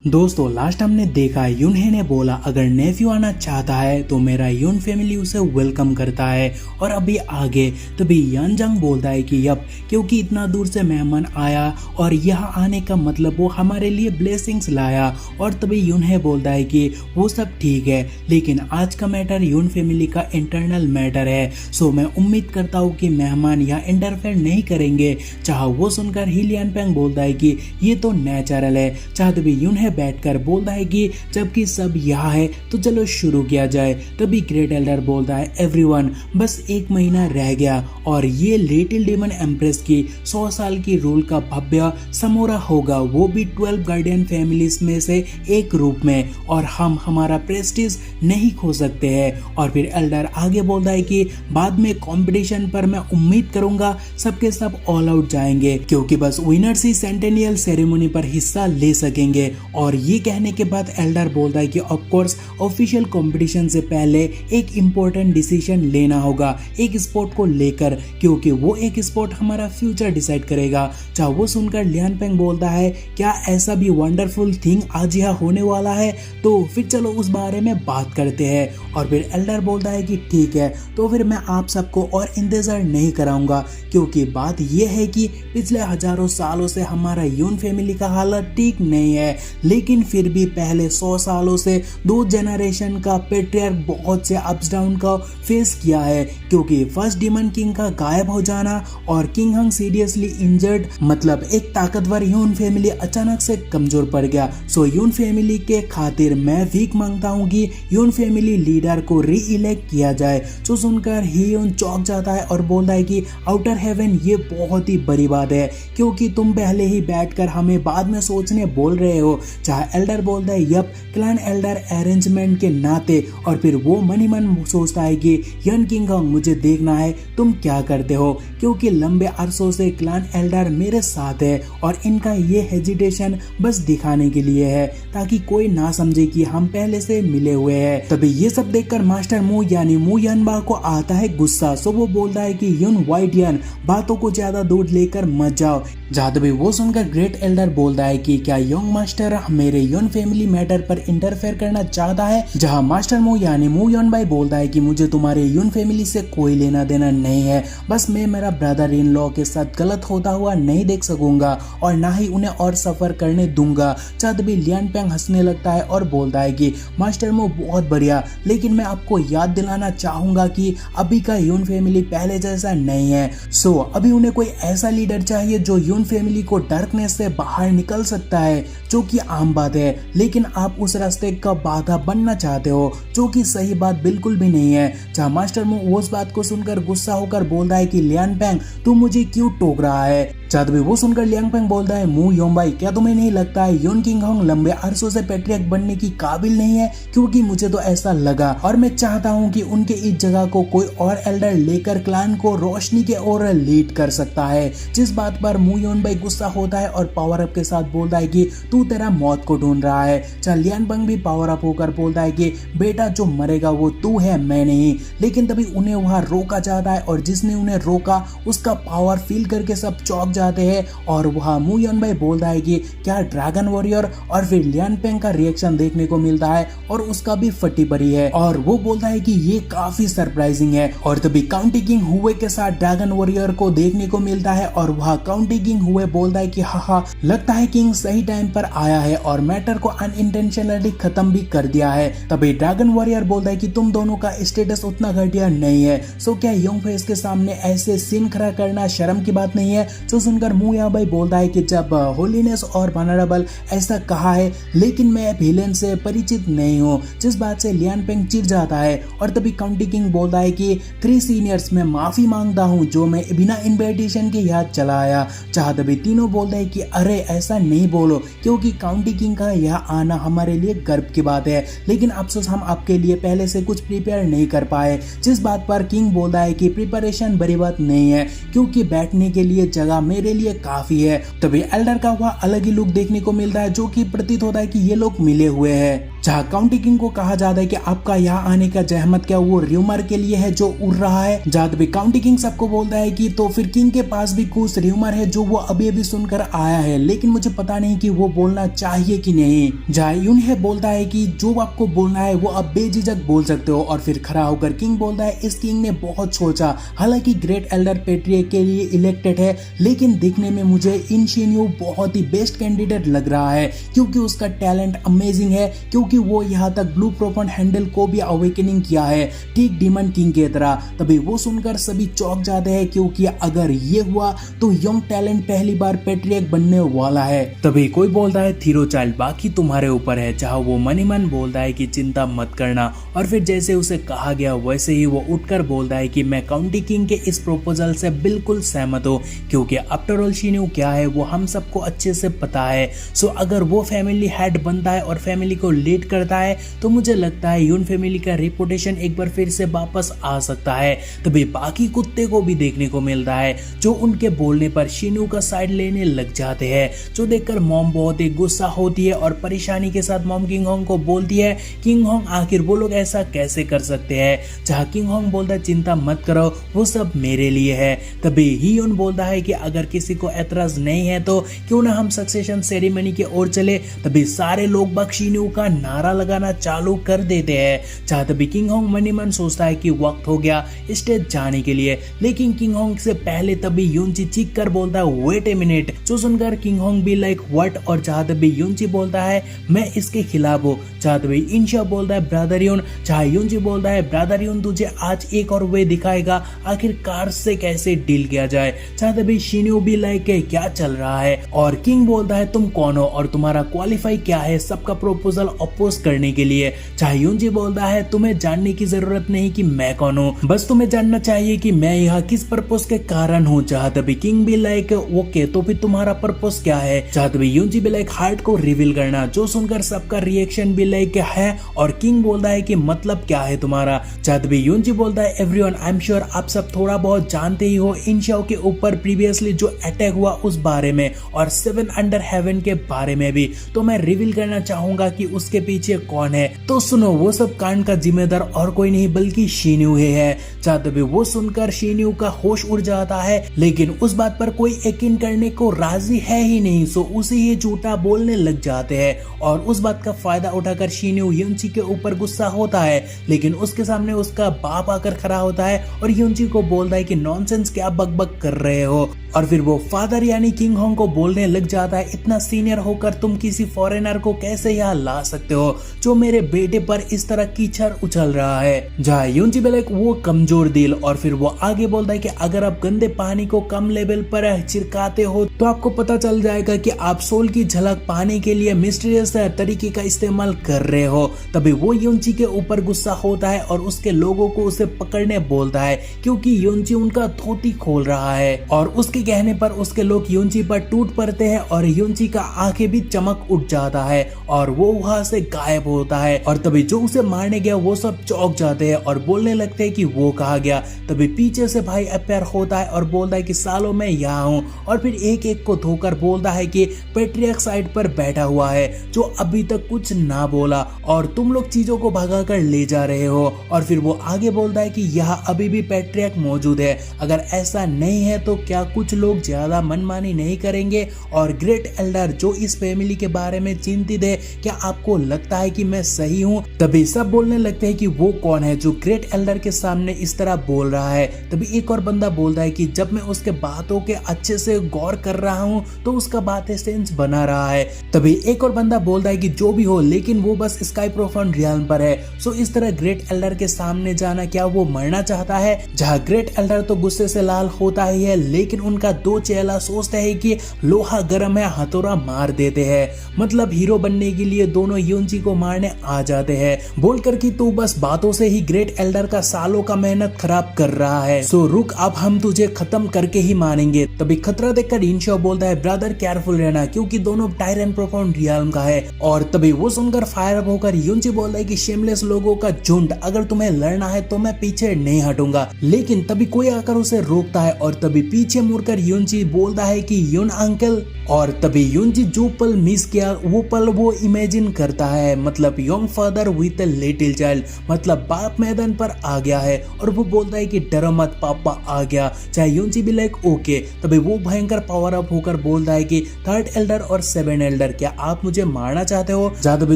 दोस्तों लास्ट हमने देखा यूनहे ने बोला अगर नेफ्यू आना चाहता है तो मेरा यून फैमिली उसे वेलकम करता है। और अभी आगे तभी यानजंग बोलता है कि यप क्योंकि इतना दूर से मेहमान आया और यहाँ आने का मतलब वो हमारे लिए ब्लेसिंग्स लाया। और तभी यूनहे बोलता है कि वो सब ठीक है लेकिन आज का मैटर यून फैमिली का इंटरनल मैटर है। सो मैं उम्मीद करता हूँ कि मेहमान यहाँ इंटरफेयर नहीं करेंगे। चाह वो सुनकर ही लियानपेंग बोलता है कि ये तो नेचुरल है। चाह तभी यूनहे बैठकर बोलता है कि जबकि सब यहाँ है तो चलो शुरू किया जाए। तभी ग्रेट एल्डर बोलता है एवरीवन बस 1 महीना रह गया और ये लिटिल डेमन एम्प्रेस की 100 साल की रूल का भव्य समोरा होगा, वो भी 12 गार्डियन फैमिलीज में से एक रूप में, और हम हमारा प्रेस्टीज नहीं खो सकते हैं। और फिर एल्डर आगे बोलता है कि बाद में कंपटीशन पर मैं उम्मीद करूंगा सबके सब ऑल आउट जाएंगे क्योंकि बस विनर्स ही सेंटेनियल सेरेमनी पर हिस्सा ले सकेंगे। और ये कहने के बाद एल्डर बोलता है कि ऑफ कोर्स ऑफिशियल कंपटीशन से पहले एक इम्पोर्टेंट डिसीजन लेना होगा एक स्पोर्ट को लेकर, क्योंकि वो एक स्पोर्ट हमारा फ्यूचर डिसाइड करेगा। चाहे वो सुनकर लियानपेंग बोलता है क्या ऐसा भी वंडरफुल थिंग आज यहाँ होने वाला है, तो फिर चलो उस बारे में बात करते हैं। और फिर एल्डर बोलता है कि ठीक है तो फिर मैं आप सबको और इंतजार नहीं कराऊंगा, क्योंकि बात यह है कि पिछले हजारों सालों से हमारा यून फैमिली का हालत ठीक नहीं है, लेकिन फिर भी पहले 100 सालों से 2 जनरेशन का पेट्रियार्क बहुत से अप्स डाउन का फेस किया है, क्योंकि फर्स्ट डीमन किंग का गायब हो जाना और किंग हंग सीरियसली इंजर्ड, मतलब एक ताकतवर यून फैमिली अचानक से कमजोर पड़ गया। सो यून फैमिली के खातिर मैं वीक मांगता हूँ कि यून फैमिली लीडर को री इलेक्ट किया जाए। जो सुनकर ही यून चौंक जाता है और बोलता है कि आउटर हेवन ये बहुत ही बड़ी बात है, क्योंकि तुम पहले ही बैठकर हमें बाद में सोचने बोल रहे हो। चाहे एल्डर बोलता है यप क्लैन एल्डर अरेंजमेंट के नाते, और फिर वो मन ही मन सोचता है कि यन किंग हंग मुझे देखना है तुम क्या करते हो, क्योंकि लंबे अरसों से क्लैन एल्डर मेरे साथ है और इनका ये हेजिटेशन बस दिखाने के लिए है ताकि कोई ना समझे कि हम पहले से मिले हुए हैं। तभी ये सब देखकर मास्टर मू यानी मू यनबा को आता है गुस्सा। सो वो बोलता है कि यून वाइट यन बातों को ज्यादा दूर लेकर मत जाओ। जहाँ तभी वो सुनकर ग्रेट एल्डर बोलता है कि क्या यंग मास्टर मेरे यून फैमिली मैटर पर इंटरफेयर करना चाहता है। जहां मास्टर मू यानी मू यनबाई बोलता है कि मुझे तुम्हारे यून फैमिली से कोई लेना देना नहीं है, बस मैं मेरा ब्रदर इन लॉ के साथ गलत होता हुआ नहीं देख सकूंगा और ना ही उन्हें और सफर करने दूंगा। चाँद भी लियानपेंग हंसने लगता है और बोलता है कि मास्टर मू बहुत बढ़िया, लेकिन मैं आपको याद दिलाना चाहूंगा कि अभी का यून फैमिली पहले जैसा नहीं है। सो अभी उन्हें कोई ऐसा लीडर चाहिए जो यून फैमिली को डार्कनेस से बाहर निकल सकता है, जो कि आम बात है, लेकिन आप उस रास्ते का बाधा बनना चाहते हो, जो कि सही बात बिल्कुल भी नहीं है। जहाँ मास्टर मू उस बात को सुनकर गुस्सा होकर बोलता है कि लियानपेंग तू मुझे क्यों टोक रहा है। जब भी वो सुनकर लियानपेंग बोलता है मू योंबाई क्या तुम्हें नहीं लगता है यून किंग हंग लंबे अरसों से पेट्रियार्क बनने की काबिल नहीं है, क्योंकि मुझे तो ऐसा लगा और मैं चाहता हूँ कि उनके इस जगह को कोई और एल्डर लेकर क्लैन को रोशनी के ओर लीड कर सकता है। जिस बात पर मू योंबाई गुस्सा होता है और पावर अप के साथ बोलता है कि तू तेरा मौत को ढूंढ रहा है। चाहे लियानपेंग भी पावर अप होकर बोलता है कि बेटा जो मरेगा वो तू है मैं नहीं। लेकिन तभी उन्हें वहां रोका जाता है और जिसने उन्हें रोका उसका पावर फील करके सब चौंक जाते हैं और वहां मू यनबाई बोलता है कि क्या ड्रैगन वॉरियर, और फिर लियानपेंग का रिएक्शन देखने को मिलता है और उसका भी फटी पड़ी है और वो बोलता है कि ये काफी सरप्राइजिंग है। और तभी काउंटी किंग हुए के साथ ड्रैगन वॉरियर को देखने को मिलता है और वहां काउंटी किंग हुए बोलता है कि हाँ लगता है किंग सही टाइम पर आया है और मैटर को अनइंटेंशनली खत्म भी कर दिया है। तभी ड्रैगन वॉरियर बोलता है कि तुम दोनों का स्टेटस उतना घटिया नहीं है, सो क्या यंग फेस के सामने ऐसे सीन खड़ा करना शर्म की बात नहीं है। जो सुनकर मू याबाई बोलता है कि जब होलीनेस और वनरेबल ऐसा कहा है, लेकिन मैं विलेन से परिचित नहीं हूँ, जिस बात से लियानपेंग चिढ़ जाता है। और तभी काउंटी किंग बोलता है कि 3 सीनियर्स में माफी मांगता हूँ जो मैं बिना इन्विटेशन के यहाँ चला आया। चाह तभी तीनों बोलते हैं कि अरे ऐसा नहीं बोलो, क्योंकि काउंटी किंग का यहाँ आना हमारे लिए गर्व की बात है, लेकिन अफसोस हम आपके लिए पहले से कुछ प्रिपेयर नहीं कर पाए। जिस बात पर किंग बोलता है कि प्रिपरेशन बड़ी बात नहीं है, क्योंकि बैठने के लिए जगह मेरे लिए काफी है। तभी एल्डर का वह अलग ही लुक देखने को मिलता है, जो कि प्रतीत होता है कि ये लोग मिले हुए हैं। जहाँ काउंटी किंग को कहा जाता है कि आपका यहाँ आने का जहमत क्या वो र्यूमर के लिए है जो उड़ रहा है। जहाँ तभी काउंटी किंग सबको बोलता है कि तो फिर किंग के पास भी कुछ र्यूमर है जो वो अभी अभी सुनकर आया है, लेकिन मुझे पता नहीं कि वो बोलना चाहिए कि नहीं। जहाँ यूनहे बोलता है कि जो आपको बोलना है वो आप बेझिझक बोल सकते हो, और फिर खड़ा होकर किंग बोलता है इस किंग ने बहुत सोचा, हालांकि ग्रेट एल्डर पेट्रियर्क के लिए इलेक्टेड है, लेकिन देखने में मुझे इन शिन्यू बहुत ही बेस्ट कैंडिडेट लग रहा है क्योंकि उसका टैलेंट अमेजिंग है, क्योंकि वो यहाँ तक ब्लू प्रोफेंड हैंडल को भी अवेकनिंग किया है ठीक डीमन किंग की तरह। तभी वो सुनकर सभी चौंक जाते हैं क्योंकि अगर ये हुआ तो यंग टैलेंट पहली बार पेट्रियर्क बनने वाला है। तभी कोई बोलता है थीरो चाइल्ड बाकी तुम्हारे ऊपर है, जहाँ वो मनी मन बोलता है कि चिंता मत करना, और फिर जैसे उसे कहा गया वैसे ही वो उठकर बोलता है कि मैं काउंटी किंग के इस प्रपोजल से बिल्कुल सहमत हूँ, क्योंकि आफ्टर ऑल शिन्यू क्या है वो हम सबको अच्छे से पता है। सो अगर वो फैमिली हेड बनता है और फैमिली को लीड करता है तो मुझे लगता है यून फैमिली का रेपुटेशन एक बार फिर से वापस आ सकता है। तभी बाकी कुत्ते को भी देखने को मिलता है जो उनके बोलने पर शिन्यू का साइड लेने लग जाते हैं, जो देखकर मॉम बहुत ही गुस्सा होती है और परेशानी के साथ मॉम किंग होंग को बोलती है किंग होंग आखिर वो लोग ऐसा कैसे कर सकते हैं। जहाँ किंग होंग बोलता है चिंता मत करो वो सब मेरे लिए है। तभी ही यून बोलता है कि अगर किसी को एतराज नहीं है तो क्यों ना हम सक्सेशन सेरेमनी की ओर चले। तभी सारे लोग बाग शिन्यू का नारा लगाना चालू कर देते हैं। जहाँ तभी किंग होंग मनी मन सोचता है कि वक्त हो गया स्टेज जाने के लिए, लेकिन किंग होंग से पहले तभी यूनची चीख कर बोलता है वेट ए मिनट, जो सुनकर किंग होंग भी लाइक व्हाट, और जहाँ तभी यूनची बोलता है मैं इसके खिलाफ हूँ। जहाँ तभी इंशा बोलता है ब्रदर यून, जहाँ यूनची बोलता है ब्रदर यून तुझे आज एक और वे दिखाएगा आखिरकार से कैसे डील किया जाए। जहाँ तभी शिन्यू भी लाइक क्या चल रहा है, और किंग बोलता है तुम कौन हो और तुम्हारा क्वालिफाई क्या है सबका प्रपोजल अपोज करने के लिए। चाहे यूनजी बोलता है तुम्हें जानने की जरूरत नहीं कि मैं कौन हूँ, बस तुम्हें जानना चाहिए कि मैं यहाँ किस पर्पस के कारण हूँ। जहाँ तभी किंग भी लाइक ओके तो फिर तुम्हारा पर्पस क्या है। जहाँ तभी यूनजी भी लाइक हार्ट को रिवील करना, जो सुनकर सबका रिएक्शन भी लाइक है, और किंग बोलता है कि मतलब क्या है तुम्हारा। जहाँ तभी यूनजी बोलता है एवरीवन आई एम श्योर आप सब थोड़ा बहुत जानते ही हो इन शो के ऊपर प्रीवियसली जो अटैक हुआ उस बारे में और 7 अंडर हेवन के बारे में भी, तो मैं रिवील करना चाहूंगा कि उसके पीछे कौन है। तो सुनो वो सब कांड का जिम्मेदार और कोई नहीं बल्कि शिन्यू ही है। जहाँ तभी वो सुनकर शिन्यू का होश उड़ जाता है, लेकिन उस बात पर कोई यकीन करने को राजी है ही नहीं, सो उसे ही झूठा बोलने लग जाते हैं। और उस बात का फायदा उठाकर शिन्यू यूनची के ऊपर गुस्सा होता है, लेकिन उसके सामने उसका बाप आकर खड़ा होता है और यूनची को बोलता है कि नॉनसेंस क्या बकबक कर रहे हो। और फिर वो फादर यानी किंग होंग को बोलने लग जाता है इतना सीनियर होकर तुम किसी फॉरेनर को कैसे यहाँ ला सकते हो जो मेरे बेटे पर इस तरह कीचड़ उछल रहा है। जहाँ यूनची बेलेक वो कमजोर दिल, और फिर वो आगे बोलता है कि अगर आप गंदे पानी को कम लेवल पर छिड़काते हो तो आपको पता चल जाएगा कि आप सोल की झलक पाने के लिए मिस्टीरियस तरीके का इस्तेमाल कर रहे हो। तभी वो यूनची के ऊपर गुस्सा होता है और उसके लोगों को उसे पकड़ने बोलता है क्योंकि यूनची उनका धोती खोल रहा है, और उसके कहने पर उसके लोग यूनची पर टूट पड़ते हैं और यूनची का आंखें भी चमक उठ जाता है और वो वहां से गायब होता है। और तभी जो उसे मारने गया वो सब चौंक जाते हैं और बोलने लगते हैं कि वो कहा गया। तभी पीछे से भाई अपेयर होता है और बोलता है कि सालों में यहाँ हूँ, और फिर एक एक को धोकर बोलता है कि पेट्रियर्क साइड पर बैठा हुआ है जो अभी तक कुछ ना बोला और तुम लोग चीजों को भगा कर ले जा रहे हो। और फिर वो आगे बोलता है कि यहाँ अभी भी पेट्रियर्क मौजूद है, अगर ऐसा नहीं है तो क्या कुछ लोग ज्यादा मनमानी नहीं करेंगे। और ग्रेट एल्डर जो इस फैमिली के बारे में चिंतित है, क्या आपको लगता है कि मैं सही हूँ? तभी सब बोलने लगते हैं कि वो कौन है जो ग्रेट एल्डर के सामने इस तरह बोल रहा है। तभी एक और बंदा बोलता है कि जब मैं उसके बातों के अच्छे से गौर कर रहा हूँ तो उसका बातें सेंस बना रहा है। तभी एक और बंदा बोलता है कि जो भी हो लेकिन वो बस स्काई प्रोफाउंड रियल्म पर है। सो इस तरह ग्रेट एल्डर के सामने जाना क्या वो मरना चाहता है? जहाँ ग्रेट एल्डर तो गुस्से से लाल होता ही है, लेकिन उनका दो चेला सोचते हैं कि लोहा गर्म है हथौड़ा मार देते हैं। मतलब हीरो बनने के लिए दोनों यूनची को मारने आ जाते हैं, बोलकर कि तू बस बातों से ही ग्रेट एल्डर का सालों का मेहनत खराब कर रहा है, सो रुक अब हम तुझे खत्म करके ही मानेंगे। तभी खतरा देखकर इंशा बोलता है ब्रदर केयरफुल रहना क्योंकि दोनों टायरन प्रोफाउंड रियल्म का है। और तभी वो सुनकर फायर अप होकर यूनची बोलता है कि शेमलेस लोगों का झुंड, अगर तुम्हें लड़ना है तो मैं पीछे नहीं हटूंगा। लेकिन तभी कोई आकर उसे रोकता है और तभी पीछे मुड़कर यूनची बोलता है कि यून अंकल। और तभी यूनची जो पल मिस किया वो पल वो इमेजिन करता रहा है, मतलब young father with a little child, मतलब बाप मैदान पर आ गया है। और वो बोलता है कि डरो मत, पापा आ गया। चाहे यूनची भी लाइक ओके, तभी वो भयंकर पावर अप होकर बोलता है कि थर्ड एल्डर और सेवन एल्डर, क्या आप मुझे मारना चाहते हो? जहाँ तभी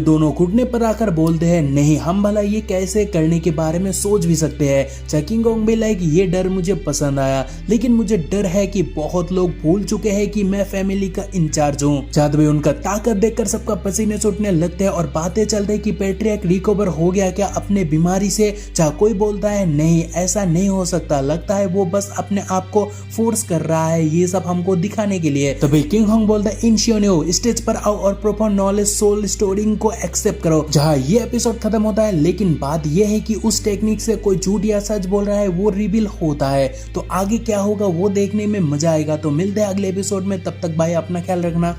दोनों घुटने पर आकर बोलते हैं नहीं, हम भला ये कैसे करने के बारे में सोच भी सकते हैं। चाहे किंग कॉन्ग भी लाइक ये डर मुझे पसंद आया, लेकिन मुझे डर है कि बहुत लोग भूल चुके हैं कि मैं फैमिली का इंचार्ज हूँ। जहाँ तभी उनका ताकत देखकर सबका पसीने छूटने लगते हैं और बातें चलते हैं कि पैट्रियर्क रिकवर हो गया क्या अपने बीमारी से। चाहे कोई बोलता है नहीं, ऐसा नहीं हो सकता, लगता है वो बस अपने आप को फोर्स कर रहा है ये सब हमको दिखाने के लिए। तभी किंग कॉन्ग बोलता है इंशियोनियो, स्टेज पर आओ और प्रोफाउंड नॉलेज सोल स्टोरी को एक्सेप्ट करो। जहाँ ये एपिसोड खत्म होता है, लेकिन बात ये है कि उस टेक्निक से कोई झूठ या सच बोल रहा है वो रिवील होता है। तो आगे क्या होगा वो देखने में मजा आएगा। तो मिलते हैं अगले एपिसोड में, तब तक भाई अपना ख्याल रखना।